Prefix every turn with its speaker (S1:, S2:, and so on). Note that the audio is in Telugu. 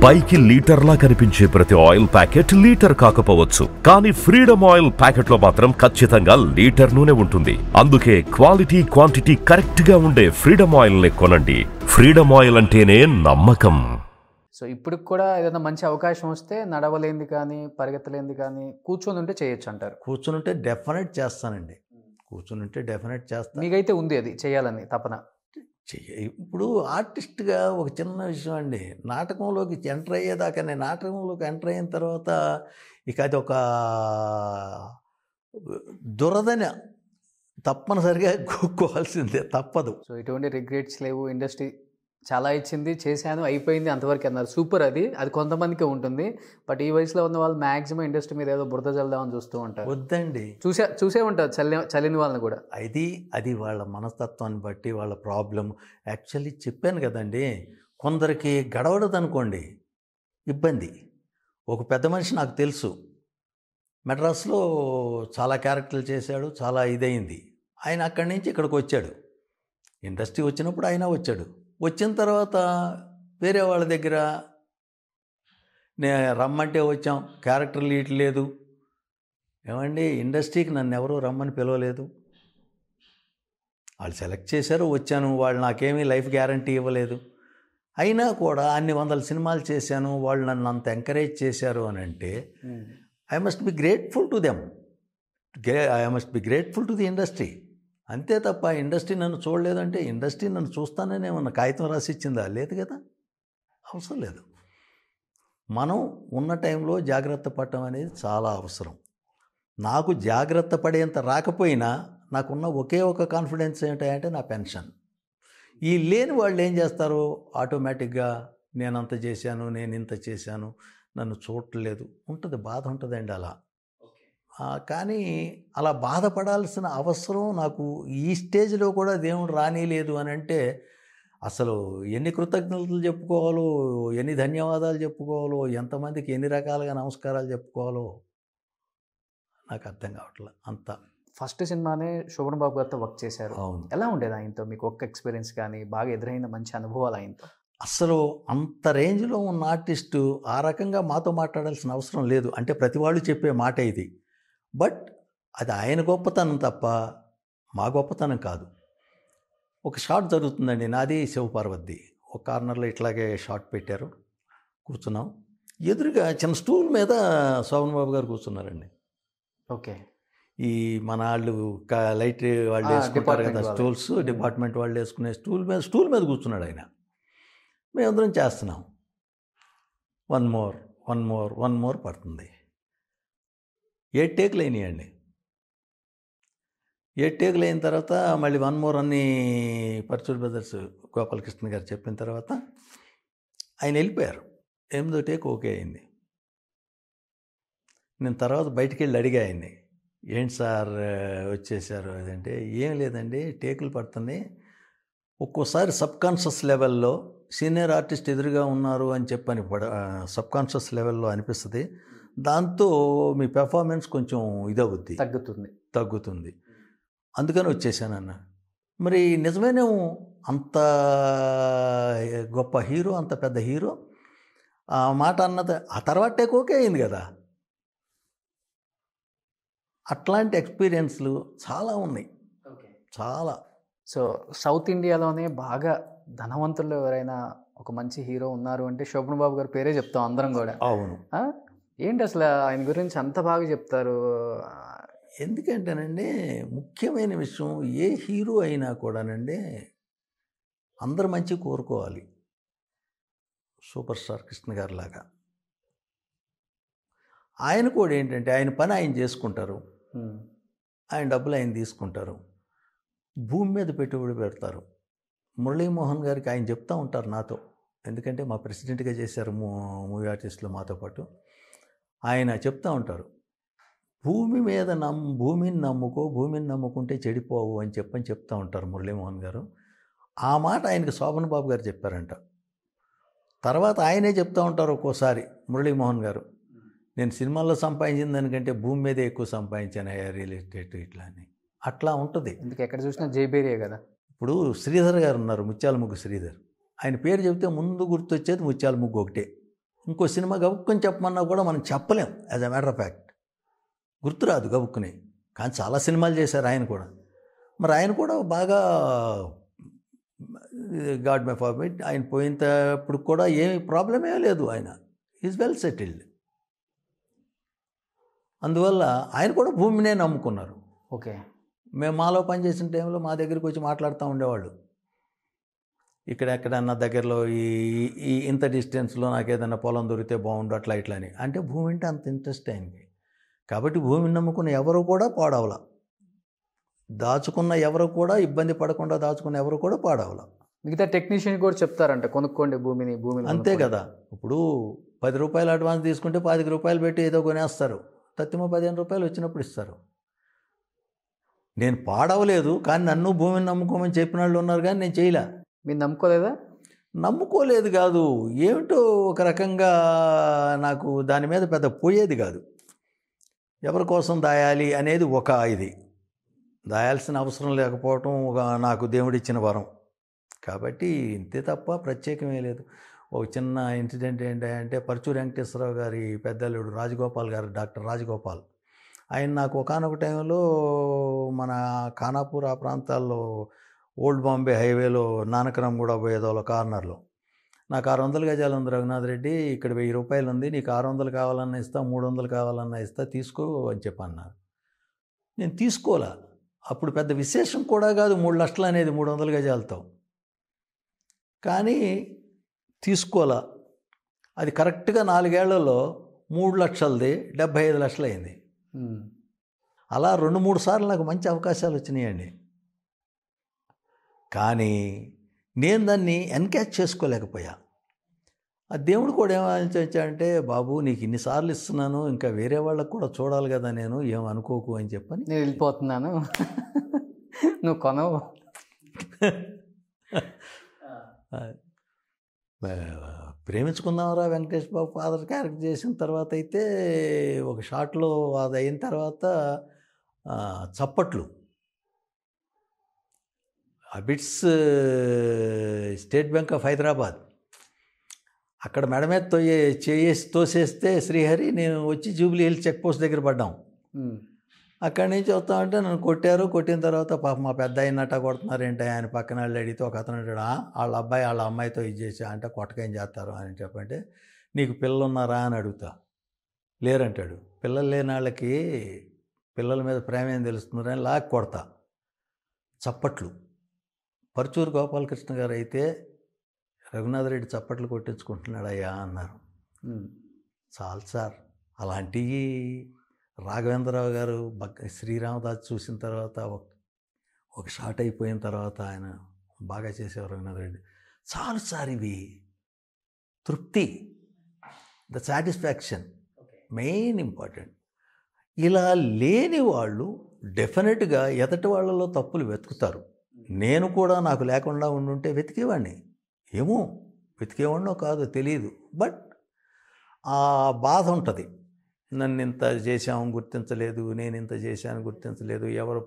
S1: పైకి లీటర్లా కనిపించే ప్రతి ఆయిల్ ప్యాకెట్ లీటర్ కాకపోవచ్చు, కానీ ఫ్రీడమ్ ఆయిల్ ప్యాకెట్ లో మాత్రం ఖచ్చితంగా లీటర్ నూనె ఉంటుంది. అందుకే క్వాలిటీ క్వాంటిటీ కరెక్ట్ గా ఉండే ఫ్రీడమ్ ఆయిల్ ని కొనండి. ఫ్రీడమ్ ఆయిల్ అంటేనే నమ్మకం.
S2: సో ఇప్పుడు కూడా ఏదైనా మంచి అవకాశం వస్తే నడవలేంది కానీ పరిగెత్తలేంది కానీ కూర్చొని ఉంటే చేయొచ్చు అంటారు.
S3: కూర్చునుంటే డెఫినెట్ చేస్తానండి. కూర్చునుంటే డెఫినెట్ చేస్తాను.
S2: మీకైతే ఉంది అది చేయాలని తపన.
S3: ఇప్పుడు ఆర్టిస్ట్గా ఒక చిన్న విషయం అండి, నాటకంలోకి ఎంటర్ అయ్యేదాకా, నేను నాటకంలోకి ఎంటర్ అయిన తర్వాత ఇక అది ఒక దురదని తప్పనిసరిగా కూక్కోవాల్సిందే, తప్పదు.
S2: సో ఎటువంటి రిగ్రెట్స్ లేవు, ఇండస్ట్రీ చాలా ఇచ్చింది, చేశాను, అయిపోయింది, అంతవరకు అన్నారు. సూపర్. అది కొంతమందికి ఉంటుంది. బట్ ఈ వయసులో ఉన్న వాళ్ళు మ్యాక్సిమం ఇండస్ట్రీ మీద ఏదో బురద చల్దామని చూస్తూ ఉంటారు.
S3: వద్దండి, చూసే
S2: ఉంటారు చల్లిన వాళ్ళని కూడా.
S3: అది వాళ్ళ మనస్తత్వాన్ని బట్టి వాళ్ళ ప్రాబ్లం. యాక్చువల్లీ చెప్పాను కదండి, కొందరికి గడవడదు అనుకోండి ఇబ్బంది. ఒక పెద్ద మనిషి నాకు తెలుసు, మెడ్రాస్లో చాలా క్యారెక్టర్లు చేశాడు, చాలా ఇదైంది. ఆయన అక్కడి నుంచి ఇక్కడికి వచ్చాడు. ఇండస్ట్రీ వచ్చినప్పుడు ఆయన వచ్చాడు. వచ్చిన తర్వాత వేరే వాళ్ళ దగ్గర రమ్మంటే వచ్చాం, క్యారెక్టర్లు ఇట్లేదు. ఏమండి, ఇండస్ట్రీకి నన్ను ఎవరూ రమ్మని పిలవలేదు. వాళ్ళు సెలెక్ట్ చేశారు, వచ్చాను. వాళ్ళు నాకేమీ లైఫ్ గ్యారంటీ ఇవ్వలేదు. అయినా కూడా అన్ని వందల సినిమాలు చేశాను, వాళ్ళు నన్ను అంత ఎంకరేజ్ చేశారు అని అంటే I must be grateful to them. I must be grateful to the industry. అంతే తప్ప ఇండస్ట్రీ నన్ను చూడలేదంటే ఇండస్ట్రీ నన్ను చూస్తాననే ఉన్న కాగితం రాసి ఇచ్చిందా? లేదు కదా, అవసరం లేదు. మనం ఉన్న టైంలో జాగ్రత్త పడటం అనేది చాలా అవసరం. నాకు జాగ్రత్త పడేంత రాకపోయినా నాకున్న ఒకే ఒక కాన్ఫిడెన్స్ ఏంటంటే నా పెన్షన్. ఈ లేని వాళ్ళు ఏం చేస్తారు, ఆటోమేటిక్గా నేనంత చేశాను, నేను ఇంత చేశాను, నన్ను చూడట్లేదు ఉంటుంది, బాధ ఉంటుందండి అలా. కానీ అలా బాధపడాల్సిన అవసరం నాకు ఈ స్టేజ్లో కూడా దేవుడు రానిలేదు అని అంటే అసలు ఎన్ని కృతజ్ఞతలు చెప్పుకోవాలో, ఎన్ని ధన్యవాదాలు చెప్పుకోవాలో, ఎంతమందికి ఎన్ని రకాలుగా నమస్కారాలు చెప్పుకోవాలో నాకు అర్థం కావట్లేదు. అంత
S2: ఫస్ట్ సినిమానే శోభన్ బాబు గారితో వర్క్ చేశారు.
S3: అవును.
S2: ఎలా ఉండేది ఆయనతో? మీకు ఒక్క ఎక్స్పీరియన్స్ కానీ బాగా ఎదురైన మంచి అనుభవాలు ఆయనతో?
S3: అసలు అంత రేంజ్లో ఉన్న ఆర్టిస్టు ఆ రకంగా మాతో మాట్లాడాల్సిన అవసరం లేదు. అంటే ప్రతి వాళ్ళు చెప్పే మాట ఇది. బట్ అది ఆయన గొప్పతనం తప్ప మా గొప్పతనం కాదు. ఒక షాట్ జరుగుతుందండి, నాది శివపార్వతి. ఒక కార్నర్లో ఇట్లాగే షాట్ పెట్టారు, కూర్చున్నాం. ఎదురుగా చిన్న స్టూల్ మీద శోభన్ బాబు గారు కూర్చున్నారండి.
S2: ఓకే.
S3: ఈ మన వాళ్ళు లైట్ వాళ్ళు వేసుకుంటారు కదా స్టూల్స్, డిపార్ట్మెంట్ వాళ్ళు వేసుకునే స్టూల్ మీద కూర్చున్నాడు ఆయన. మేమందరం చేస్తున్నాం. వన్ మోర్ పడుతుంది. 7 టేకులు అయినాయండి. 7 టేకులు అయిన తర్వాత మళ్ళీ 1 మోర్ అన్ని పర్చూర్ బ్రదర్స్ గోపాలకృష్ణ గారు చెప్పిన తర్వాత ఆయన వెళ్ళిపోయారు. 8వ టేక్ ఓకే అయింది. నేను తర్వాత బయటికి వెళ్ళి అడిగా ఆయన్ని, ఏంటి సార్ వచ్చేసారు అదంటే, ఏం లేదండి టేకులు పడుతుంది, ఒక్కోసారి సబ్కాన్షియస్ లెవెల్లో సీనియర్ ఆర్టిస్ట్ ఎదురుగా ఉన్నారు అని చెప్పని సబ్కాన్షియస్ లెవెల్లో అనిపిస్తుంది. దాంతో మీ పెర్ఫార్మెన్స్ కొంచెం ఇదవుద్ది, తగ్గుతుంది. అందుకని వచ్చేసానన్న. మరి నిజమేనేమో, అంత గొప్ప హీరో, అంత పెద్ద హీరో ఆ మాట అన్నది ఆ తర్వాత టేక్ ఓకే అయింది కదా. అట్లాంటి ఎక్స్పీరియన్స్లు చాలా ఉన్నాయి, చాలా.
S2: సో సౌత్ ఇండియాలోనే బాగా ధనవంతుల్లో ఎవరైనా ఒక మంచి హీరో ఉన్నారు అంటే శోభన్ బాబు గారి పేరే చెప్తాం అందరం కూడా.
S3: అవును.
S2: ఏంటి అసలు ఆయన గురించి అంత బాగా చెప్తారు?
S3: ఎందుకంటేనండి, ముఖ్యమైన విషయం, ఏ హీరో అయినా కూడానండి అందరు మంచి కోరుకోవాలి. సూపర్ స్టార్ కృష్ణ గారి లాగా ఆయన కూడా ఏంటంటే ఆయన పని ఆయన చేసుకుంటారు, ఆయన డబ్బులు ఆయన తీసుకుంటారు, భూమి మీద పెట్టుబడి పెడతారు. మురళీమోహన్ గారికి ఆయన చెప్తూ ఉంటారు నాతో, ఎందుకంటే మా ప్రెసిడెంట్గా చేశారు మూవీ ఆర్టిస్టులు మాతో పాటు. ఆయన చెప్తూ ఉంటారు, భూమిని నమ్ముకుంటే చెడిపోవు అని చెప్తూ ఉంటారు మురళీమోహన్ గారు. ఆ మాట ఆయనకి శోభన్ బాబు గారు చెప్పారంట. తర్వాత ఆయనే చెప్తూ ఉంటారు ఒక్కోసారి మురళీమోహన్ గారు, నేను సినిమాల్లో సంపాదించిన దానికంటే భూమి మీదే ఎక్కువ సంపాదించాను, రియల్ ఎస్టేట్ ఇట్లా అని. అట్లా ఉంటుంది.
S2: ఎందుకు ఎక్కడ చూసినా జైబేరియే కదా.
S3: ఇప్పుడు శ్రీధర్ గారు ఉన్నారు, ముత్యాల ముగ్గు శ్రీధర్. ఆయన పేరు చెబితే ముందు గుర్తొచ్చేది ముత్యాల ముగ్గు ఒకటే. ఇంకో సినిమా గబుక్కుని చెప్పమన్నా కూడా మనం చెప్పలేం. As a matter of fact గుర్తురాదు గబుక్కుని. కానీ చాలా సినిమాలు చేశారు ఆయన కూడా. మరి ఆయన కూడా బాగా గాడ్ మే ఫార్బిడ్ ఆయన పోయినప్పుడు కూడా ఏమి ప్రాబ్లం ఏమీ లేదు. ఆయన ఈజ్ వెల్ సెటిల్డ్. అందువల్ల ఆయన కూడా భూమినే నమ్ముకున్నారు.
S2: ఓకే.
S3: మేము మాలో పనిచేసిన టైంలో మా దగ్గరికి వచ్చి మాట్లాడుతూ ఉండేవాళ్ళు. ఇక్కడ ఎక్కడన్నా దగ్గరలో ఈ ఇంత డిస్టెన్స్లో నాకు ఏదైనా పొలం దొరికితే బాగుండు అట్లా ఇట్లా అని. అంటే భూమి అంటే అంత ఇంట్రెస్ట్ ఆయనకి. కాబట్టి భూమిని నమ్ముకున్న ఎవరు కూడా పాడవల, దాచుకున్న ఎవరు కూడా ఇబ్బంది పడకుండా దాచుకున్న ఎవరు కూడా పాడవల.
S2: మిగతా టెక్నీషియన్ కూడా చెప్తారంట కొనుక్కోండి భూమిని. అంతే
S3: కదా. ఇప్పుడు 10 రూపాయలు అడ్వాన్స్ తీసుకుంటే 25 రూపాయలు పెట్టి ఏదో కొనేస్తారు. తత్తిమ 15 రూపాయలు వచ్చినప్పుడు ఇస్తారు. నేను పాడవలేదు, కానీ నన్ను భూమిని నమ్ముకోమని చెప్పిన వాళ్ళు ఉన్నారు, కానీ నేను చేయలే.
S2: మీరు నమ్ముకోలేదా?
S3: నమ్ముకోలేదు కాదు, ఏమిటో ఒక రకంగా నాకు దాని మీద పెద్ద పోయేది కాదు. ఎవరి కోసం దాయాలి అనేది ఒక ఇది, దాయాల్సిన అవసరం లేకపోవటం ఒక నాకు దేవుడిచ్చిన వరం. కాబట్టి ఇంతే తప్ప ప్రత్యేకమే లేదు. ఒక చిన్న ఇన్సిడెంట్ ఏంటంటే పరుచూరి వెంకటేశ్వరరావు గారి పెద్దల్లుడు రాజగోపాల్ గారు, డాక్టర్ రాజగోపాల్, ఆయన నాకు ఒకానొక టైంలో మన ఖానాపూర్ ఆ ప్రాంతాల్లో ఓల్డ్ బాంబే హైవేలో నానకరంగూడ పోయేదోళ్ళ కార్నర్లో నాకు 600 గజాలు ఉంది రఘునాథ్ రెడ్డి, ఇక్కడ 1000 రూపాయలు ఉంది, నీకు 600 కావాలన్నా ఇస్తా, 300 కావాలన్నా ఇస్తా, తీసుకో అని చెప్పన్నారు. నేను తీసుకోలే. అప్పుడు పెద్ద విశేషం కూడా కాదు 3 లక్షలు అనేది 300 గజాలతో. కానీ తీసుకోలే. అది కరెక్ట్గా 4 ఏళ్లలో 3 లక్షలది 75 లక్షలు అయింది. అలా 2-3 సార్లు నాకు మంచి అవకాశాలు వచ్చినాయండి. కానీ నేను దాన్ని ఎన్కాచ్ చేసుకోలేకపోయా. ఆ దేవుడు కూడా ఏమనిపించాడంటే, బాబు నీకు ఇన్నిసార్లు ఇస్తున్నాను, ఇంకా వేరే వాళ్ళకు కూడా చూడాలి కదా, నేను ఏమనుకోకు అని చెప్పని
S2: నేను వెళ్ళిపోతున్నాను, నువ్వు కొనవు.
S3: ప్రేమించుకుందామరా వెంకటేష్ బాబు ఫాదర్ క్యారెక్టర్ చేసిన తర్వాత అయితే ఒక షాట్లో అది అయిన తర్వాత చప్పట్లు, Abids state bank of Hyderabad, అక్కడ మెడ మీద తోసేస్తే శ్రీహరి, నేను వచ్చి జూబ్లీ హిల్స్ చెక్ పోస్ట్ దగ్గర పడ్డాం. అక్కడి నుంచి వస్తామంటే నన్ను కొట్టారు. కొట్టిన తర్వాత పాప మా పెద్ద అయినట్ట కొడుతున్నారు ఏంటి ఆయన పక్కన వాళ్ళు అడిగితే ఒక అతను అంటాడు, వాళ్ళ అబ్బాయి వాళ్ళ అమ్మాయితో ఇది చేసా అంటే కొట్టకేం చేస్తారు అని చెప్పంటే, నీకు పిల్లలు ఉన్నారా అని అడుగుతా, లేరంటాడు. పిల్లలు లేని వాళ్ళకి పిల్లల మీద ప్రేమ ఏం తెలుస్తుందని లాక్ కొడతా. చప్పట్లు. పరుచూరు గోపాలకృష్ణ గారు అయితే, రఘునాథ్ రెడ్డి చప్పట్లు కొట్టించుకుంటున్నాడు అయ్యా అన్నారు. చాలు సార్. అలాంటివి రాఘవేంద్రరావు గారు శ్రీరామదాస్ చూసిన తర్వాత ఒక షాట్ అయిపోయిన తర్వాత ఆయన బాగా చేసేవారు రఘునాథ్ రెడ్డి. చాలు సార్, ఇవి తృప్తి, ద సాటిస్ఫాక్షన్ మెయిన్ ఇంపార్టెంట్. ఇలా లేని వాళ్ళు డెఫినెట్గా ఎదటి వాళ్ళలో తప్పులు వెతుకుతారు. నేను కూడా నాకు లేకుండా ఉండుంటే వెతికేవాడిని, ఏమో వెతికేవాడినో కాదో తెలియదు, బట్ ఆ బాధ ఉంటుంది. నన్ను ఇంత చేశాము గుర్తించలేదు, నేను ఇంత చేశాను గుర్తించలేదు, ఎవరు